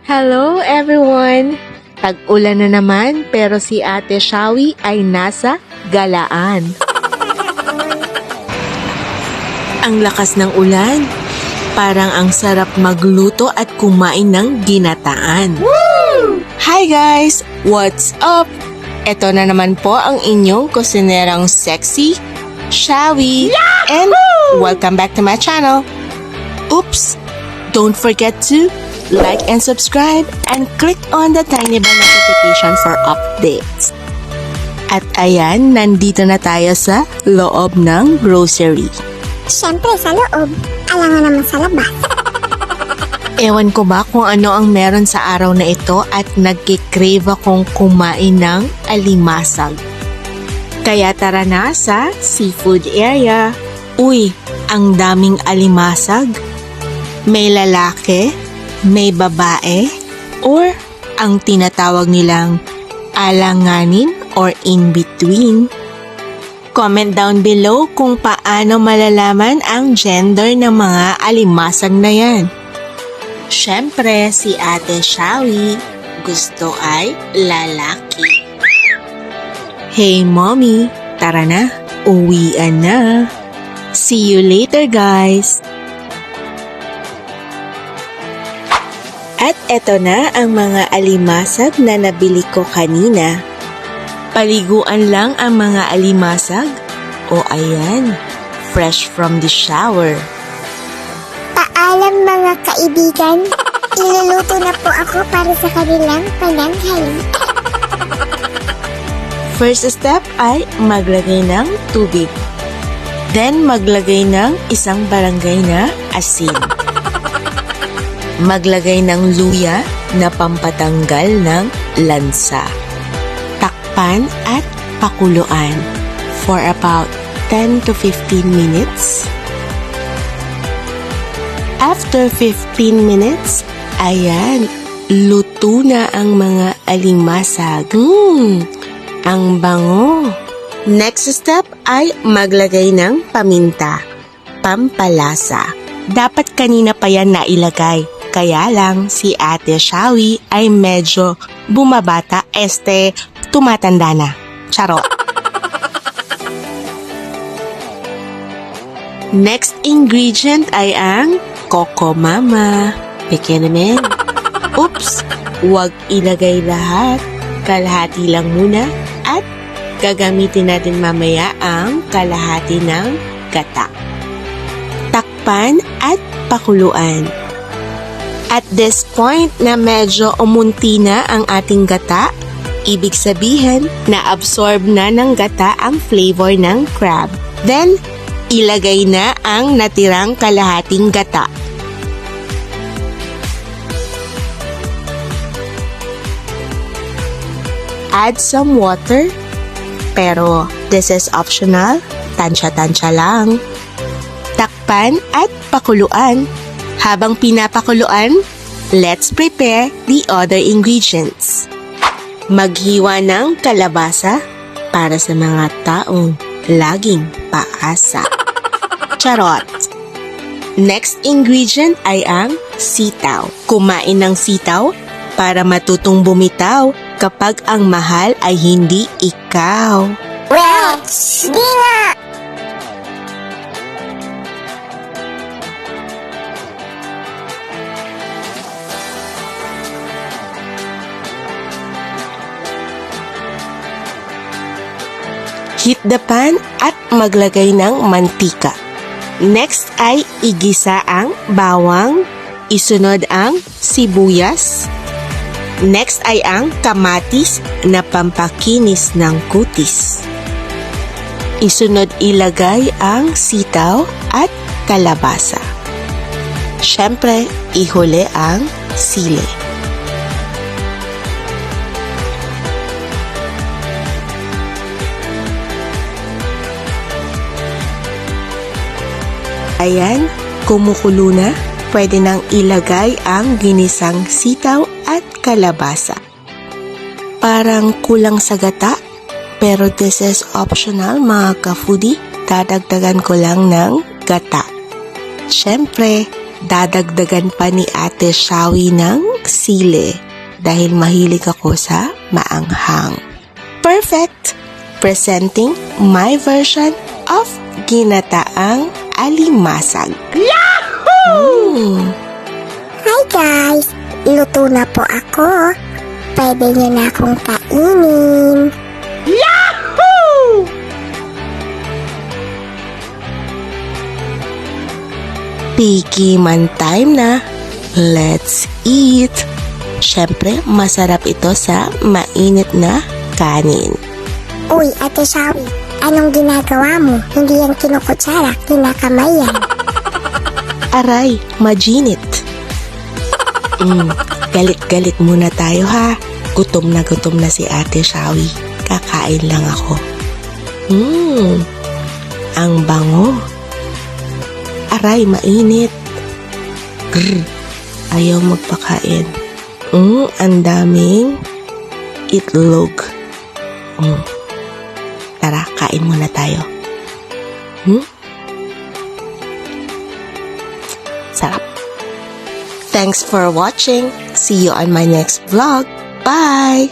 Hello everyone! Tag-ulan na naman pero si Ate Shawi ay nasa galaan. Ang lakas ng ulan. Parang ang sarap magluto at kumain ng ginataan. Woo! Hi guys! What's up? Ito na naman po ang inyong kusinerang sexy, Shawi. Yahoo! And welcome back to my channel. Oops! Don't forget to like and subscribe and click on the tiny bell notification for updates. At ayan, nandito na tayo sa loob ng grocery. Siyempre sa loob, alam nga naman sa labas. Ewan ko ba kung ano ang meron sa araw na ito at nagkikrave akong kumain ng alimasag. Kaya tara na sa seafood area. Uy, ang daming alimasag. May lalaki, may babae, or ang tinatawag nilang alanganin or in-between. Comment down below kung paano malalaman ang gender ng mga alimasag na yan. Siyempre, si Ate Shawi gusto ay lalaki. Hey mommy, tara na, uwian na. See you later guys! At eto na ang mga alimasag na nabili ko kanina. Paliguan lang ang mga alimasag. O ayan, fresh from the shower. Paalam mga kaibigan, iluluto na po ako para sa kanilang pananghali. First step ay maglagay ng tubig. Then maglagay ng isang barangay na asin. Maglagay ng luya na pampatanggal ng lansa. Takpan at pakuluan for about 10 to 15 minutes. After 15 minutes, ayan, luto na ang mga alimasag. Ang bango! Next step ay maglagay ng paminta, pampalasa. Dapat kanina pa yan nailagay. Kaya lang si Ate Shawi ay medyo bumabata, tumatanda na. Charot. Next ingredient ay ang Coco Mama. Bigyan namin. Oops! Huwag ilagay lahat. Kalahati lang muna at gagamitin natin mamaya ang kalahati ng gata. Takpan at pakuluan. At this point na medyo umunti na ang ating gata, ibig sabihin na absorb na ng gata ang flavor ng crab. Then, ilagay na ang natirang kalahating gata. Add some water, pero this is optional, tansya-tansya lang. Takpan at pakuluan. Habang pinapakuluan, let's prepare the other ingredients. Maghiwa ng kalabasa para sa mga taong laging paasa. Charot! Next ingredient ay ang sitaw. Kumain ng sitaw para matutong bumitaw kapag ang mahal ay hindi ikaw. Well, di nga! Heat the pan at maglagay ng mantika. Next ay igisa ang bawang, isunod ang sibuyas. Next ay ang kamatis na pampakinis ng kutis. Isunod ilagay ang sitaw at kalabasa. Siyempre, ihuli ang sili. Ayan, kumukulo na. Pwede nang ilagay ang ginisang sitaw at kalabasa. Parang kulang sa gata, pero this is optional mga ka-foodie. Dadagdagan ko lang ng gata. Siyempre, Dadagdagan pa ni Ate Shawi ng sili dahil mahilig ako sa maanghang. Perfect! Presenting my version of ginataang alimasag. Yahoo! Hi guys! Luto na po ako. Pwede niyo na akong kainin. Yahoo! Picky man time na. Let's eat! Siyempre, masarap ito sa mainit na kanin. Uy, Ate Shawi, anong ginagawa mo? Hindi yan kinukutsara, kinakamay yan. Aray, majinit. Galit-galit muna tayo ha. Gutom na si Ate Shawi. Kakain lang ako. Ang bango. Aray, mainit. Grr, ayaw magpakain. Ang daming itlog. Tara, kain muna tayo. Sarap. Thanks for watching. See you on my next vlog. Bye!